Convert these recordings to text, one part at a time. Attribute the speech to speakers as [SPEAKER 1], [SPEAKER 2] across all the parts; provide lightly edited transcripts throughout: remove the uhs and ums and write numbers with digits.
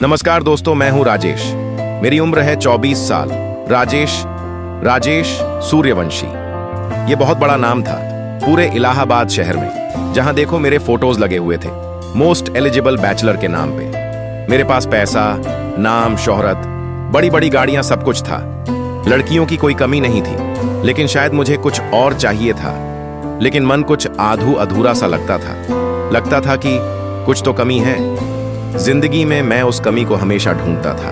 [SPEAKER 1] नमस्कार दोस्तों, मैं हूं राजेश। मेरी उम्र है 24 साल। राजेश सूर्यवंशी, ये बहुत बड़ा नाम था पूरे इलाहाबाद शहर में। जहां देखो मेरे फोटोज लगे हुए थे मोस्ट एलिजिबल बैचलर के नाम पे। मेरे पास पैसा, नाम, शोहरत, बड़ी बड़ी गाड़ियां, सब कुछ था। लड़कियों की कोई कमी नहीं थी, लेकिन शायद मुझे कुछ और चाहिए था। लेकिन मन कुछ अधूरा सा लगता था कि कुछ तो कमी है। जिंदगी में मैं उस कमी को हमेशा ढूंढता था,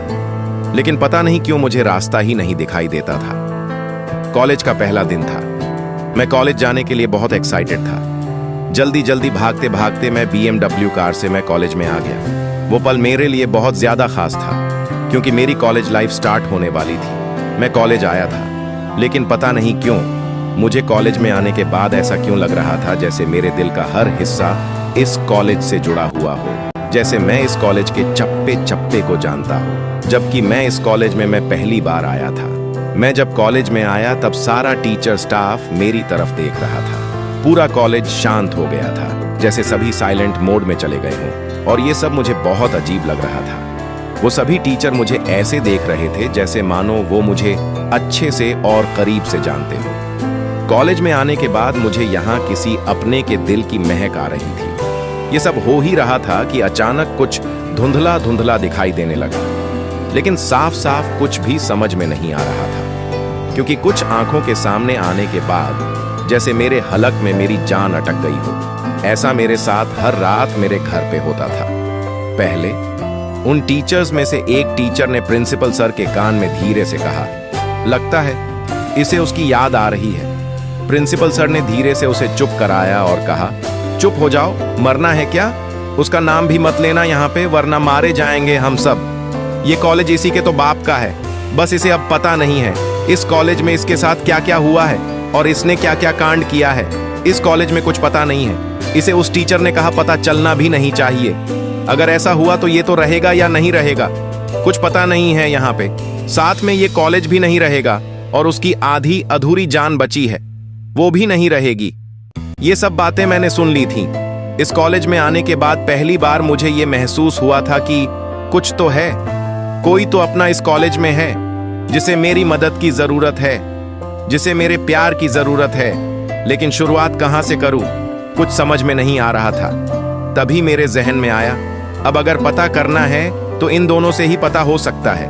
[SPEAKER 1] लेकिन पता नहीं क्यों मुझे रास्ता ही नहीं दिखाई देता था। कॉलेज का पहला दिन था। मैं कॉलेज जाने के लिए बहुत एक्साइटेड था। जल्दी भागते भागते मैं BMW कार से मैं कॉलेज में आ गया। वो पल मेरे लिए बहुत ज्यादा खास था, क्योंकि मेरी कॉलेज लाइफ स्टार्ट होने वाली थी। मैं कॉलेज आया था, लेकिन पता नहीं क्यों मुझे कॉलेज में आने के बाद ऐसा क्यों लग रहा था जैसे मेरे दिल का हर हिस्सा इस कॉलेज से जुड़ा हुआ हो, जैसे मैं इस कॉलेज के चप्पे चप्पे को जानता हूँ। जबकि मैं इस कॉलेज में मैं पहली बार आया था। मैं जब कॉलेज में आया तब सारा टीचर स्टाफ मेरी तरफ देख रहा था। पूरा कॉलेज शांत हो गया था, जैसे सभी साइलेंट मोड में चले गए हों, और ये सब मुझे बहुत अजीब लग रहा था। वो सभी टीचर मुझे ऐसे देख रहे थे जैसे मानो वो मुझे अच्छे से और करीब से जानते हो। कॉलेज में आने के बाद मुझे यहाँ किसी अपने के दिल की महक आ रही थी। ये सब हो ही रहा था कि अचानक कुछ धुंधला दिखाई देने लगा, लेकिन साफ साफ कुछ भी समझ में नहीं आ रहा था, क्योंकि कुछ आंखों के सामने आने के बाद जैसे मेरे हलक में मेरी जान अटक गई हो। ऐसा मेरे साथ हर रात मेरे घर पे होता था। पहले उन टीचर्स में से एक टीचर ने प्रिंसिपल सर के कान में धीरे से कहा, लगता है इसे उसकी याद आ रही है। प्रिंसिपल सर ने धीरे से उसे चुप कराया और कहा, चुप हो जाओ, मरना है क्या? उसका नाम भी मत लेना यहाँ पे, वरना मारे जाएंगे हम सब। ये कॉलेज इसी के तो बाप का है, बस इसे अब पता नहीं है इस कॉलेज में इसके साथ क्या क्या हुआ है और इसने क्या क्या कांड किया है। इस कॉलेज में कुछ पता नहीं है। इसे उस टीचर ने कहा पता चलना भी नहीं चाहिए। अगर ऐसा हुआ तो ये तो रहेगा या नहीं रहेगा, कुछ पता नहीं है यहाँ पे। साथ में ये कॉलेज भी नहीं रहेगा, और उसकी आधी अधूरी जान बची है, वो भी नहीं रहेगी। ये सब बातें मैंने सुन ली थी। इस कॉलेज में आने के बाद पहली बार मुझे ये महसूस हुआ था कि कुछ तो है, कोई तो अपना इस कॉलेज में है जिसे मेरी मदद की जरूरत है, जिसे मेरे प्यार की जरूरत है। लेकिन शुरुआत कहां से करूं, कुछ समझ में नहीं आ रहा था। तभी मेरे जहन में आया, अब अगर पता करना है तो इन दोनों से ही पता हो सकता है,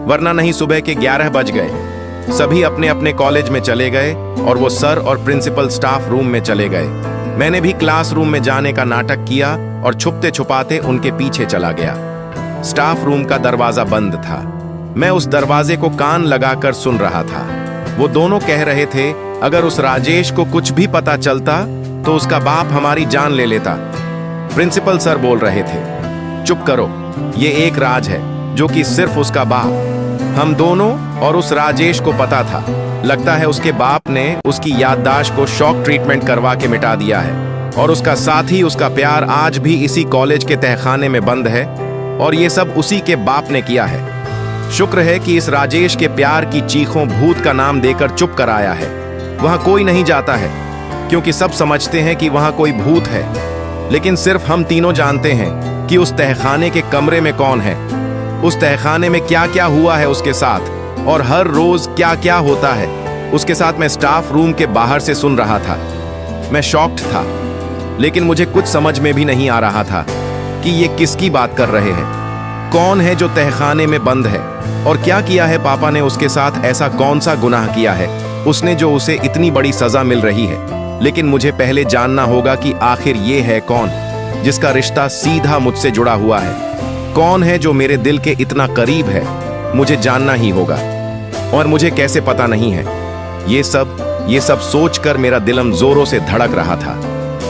[SPEAKER 1] वरना नहीं। सुबह के 11 बज गए। सभी अपने अपने कॉलेज में चले गए और वो सर और प्रिंसिपल स्टाफ रूम में चले गए। मैंने भी क्लासरूम में जाने का नाटक किया और छुपते छुपाते उनके पीछे चला गया। स्टाफ रूम का दरवाजा बंद था। मैं उस दरवाजे को कान लगाकर सुन रहा था। वो दोनों कह रहे थे, अगर उस राजेश को कुछ भी पता चलता तो उसका बाप हमारी जान ले लेता। प्रिंसिपल सर बोल रहे थे, चुप करो, ये एक राज है जो कि सिर्फ उसका बाप, हम दोनों और उस राजेश को पता था। लगता है उसके बाप ने उसकी याददाश्त को शॉक ट्रीटमेंट करवा के मिटा दिया है, और उसका साथी, उसका प्यार आज भी इसी कॉलेज के तहखाने में बंद है, और ये सब उसी के बाप ने किया है। शुक्र है कि इस राजेश के प्यार की चीखों भूत का नाम देकर चुप कराया है। वहां कोई नहीं जाता है, क्योंकि सब समझते हैं कि वहां कोई भूत है, लेकिन सिर्फ हम तीनों जानते हैं कि उस तहखाने के कमरे में कौन है, उस तहखाने में क्या क्या हुआ है उसके साथ, और हर रोज क्या क्या होता है उसके साथ। मैं स्टाफ रूम के बाहर से सुन रहा था। मैं शॉक्ड था, लेकिन मुझे कुछ समझ में भी नहीं आ रहा था कि ये किसकी बात कर रहे हैं। कौन है जो तहखाने में बंद है, और क्या किया है पापा ने उसके साथ? ऐसा कौन सा गुनाह किया है उसने जो उसे इतनी बड़ी सजा मिल रही है? लेकिन मुझे पहले जानना होगा कि आखिर ये है कौन जिसका रिश्ता सीधा मुझसे जुड़ा हुआ है। कौन है जो मेरे दिल के इतना करीब है? मुझे जानना ही होगा, और मुझे कैसे पता नहीं है। ये सब सोचकर मेरा दिलम जोरों से धड़क रहा था।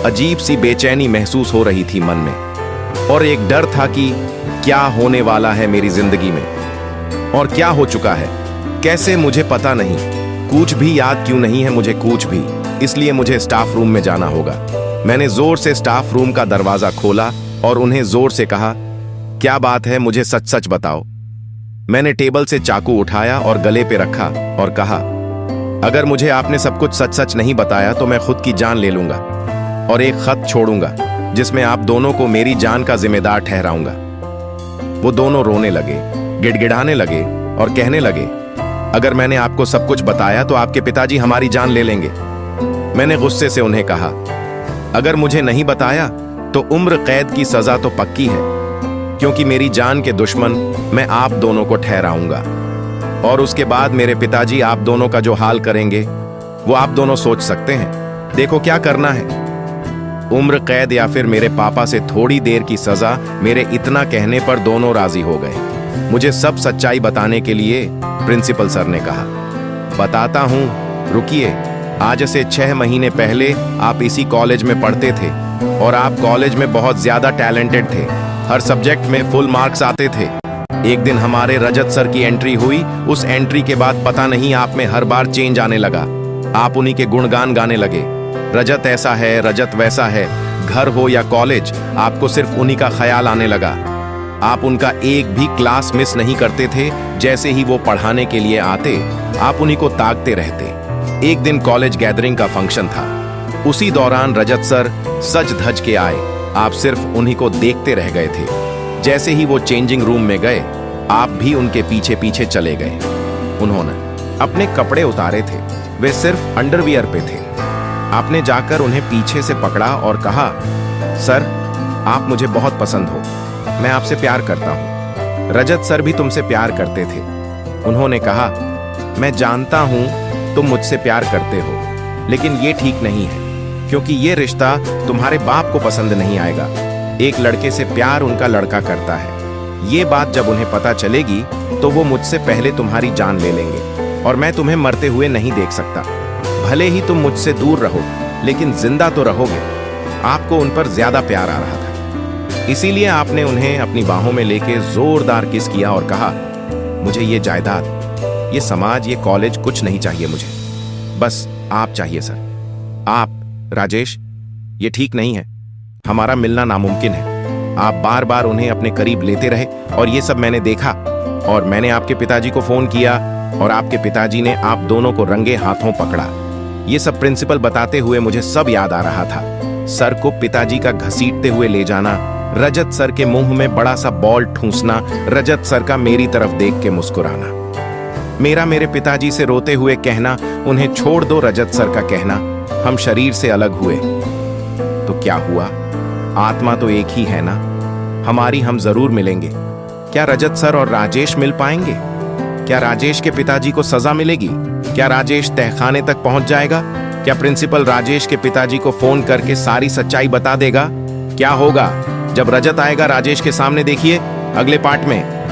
[SPEAKER 1] अजीब सी बेचैनी महसूस हो रही थी मन में, और एक डर था कि क्या होने वाला है मेरी जिंदगी में, और क्या हो चुका है, कैसे, मुझे पता नहीं। कुछ भी याद क्यों नहीं है मुझे, कुछ भी। इसलिए मुझे स्टाफ रूम में जाना होगा। मैंने जोर से स्टाफ रूम का दरवाजा खोला और उन्हें जोर से कहा, क्या बात है, मुझे सच सच बताओ। मैंने टेबल से चाकू उठाया और गले पे रखा और कहा, अगर मुझे आपने सब कुछ सच सच नहीं बताया तो मैं खुद की जान ले लूंगा, और एक खत छोड़ूंगा जिसमें आप दोनों को मेरी जान का जिम्मेदार ठहराऊंगा। वो दोनों रोने लगे, गिड़गिड़ाने लगे और कहने लगे, अगर मैंने आपको सब कुछ बताया तो आपके पिताजी हमारी जान ले लेंगे। मैंने गुस्से से उन्हें कहा, अगर मुझे नहीं बताया तो उम्र कैद की सजा तो पक्की है, क्योंकि मेरी जान के दुश्मन मैं आप दोनों को ठहराऊंगा। और उसके बाद मेरे पिताजी आप दोनों का जो हाल करेंगे वो आप दोनों सोच सकते हैं। देखो क्या करना है, उम्र कैद या फिर मेरे पापा से थोड़ी देर की सजा। मेरे इतना कहने पर दोनों राजी हो गए। मुझे सब सच्चाई बताने के लिए प्रिंसिपल सर ने कहा, बताता हूं, रुकिए। आज से 6 महीने पहले आप इसी कॉलेज में पढ़ते थे और आप कॉलेज में बहुत ज्यादा टैलेंटेड थे। हर सब्जेक्ट में फुल मार्क्स आते थे। एक दिन हमारे रजत सर की एंट्री हुई। उस एंट्री के बाद पता नहीं आप में हर बार चेंज आने लगा। आप उन्हीं के गुणगान गाने लगे, रजत ऐसा है, रजत वैसा है। घर हो या कॉलेज, आपको सिर्फ उन्हीं का ख्याल आने लगा। आप उनका एक भी क्लास मिस नहीं करते थे। जैसे ही वो पढ़ाने के लिए आते, आप उन्हीं को ताकते रहते। एक दिन कॉलेज गैदरिंग का फंक्शन था। उसी दौरान रजत सर सज धज के आए। आप सिर्फ उन्हीं को देखते रह गए थे। जैसे ही वो चेंजिंग रूम में गए, आप भी उनके पीछे पीछे चले गए। उन्होंने अपने कपड़े उतारे थे, वे सिर्फ अंडरवियर पे थे। आपने जाकर उन्हें पीछे से पकड़ा और कहा, सर आप मुझे बहुत पसंद हो, मैं आपसे प्यार करता हूं। रजत सर भी तुमसे प्यार करते थे। उन्होंने कहा, मैं जानता हूं तुम मुझसे प्यार करते हो, लेकिन ये ठीक नहीं है, क्योंकि ये रिश्ता तुम्हारे बाप को पसंद नहीं आएगा। एक लड़के से प्यार उनका लड़का करता है। ये बात जब उन्हें पता चलेगी तो वो मुझसे पहले तुम्हारी जान ले लेंगे और मैं तुम्हें मरते हुए नहीं देख सकता। भले ही तुम मुझसे दूर रहो, लेकिन जिंदा तो रहोगे। आपको उन पर ज्यादा प्यार आ रहा था, इसीलिए आपने उन्हें अपनी बाहों में लेके जोरदार किस किया और कहा, मुझे ये जायदाद, ये समाज, ये कॉलेज कुछ नहीं चाहिए मुझे, बस आप चाहिए सर। आप राजेश, ये ठीक नहीं है, हमारा मिलना नामुमकिन है। आप बार बार उन्हें अपने करीब लेते रहे और ये सब मैंने देखा, और मैंने आपके पिताजी को फोन किया और आपके पिताजी ने आप दोनों को रंगे हाथों पकड़ा। ये सब प्रिंसिपल बताते हुए मुझे सब याद आ रहा था। सर को पिताजी का घसीटते हुए ले जाना, रजत सर के मुंह में बड़ा सा बॉल ठूंसना, रजत सर का मेरी तरफ देख के मुस्कुराना, मेरा मेरे पिताजी से रोते हुए कहना, उन्हें छोड़ दो, रजत सर का कहना, हम शरीर से अलग हुए तो क्या हुआ, आत्मा तो एक ही है ना, हमारी हम जरूर मिलेंगे। क्या रजत सर और राजेश मिल पाएंगे? क्या राजेश के पिताजी को सजा मिलेगी? क्या राजेश तहखाने तक पहुंच जाएगा? क्या प्रिंसिपल राजेश के पिताजी को फोन करके सारी सच्चाई बता देगा? क्या होगा जब रजत आएगा राजेश के सामने? देखिए अगले पार्ट में।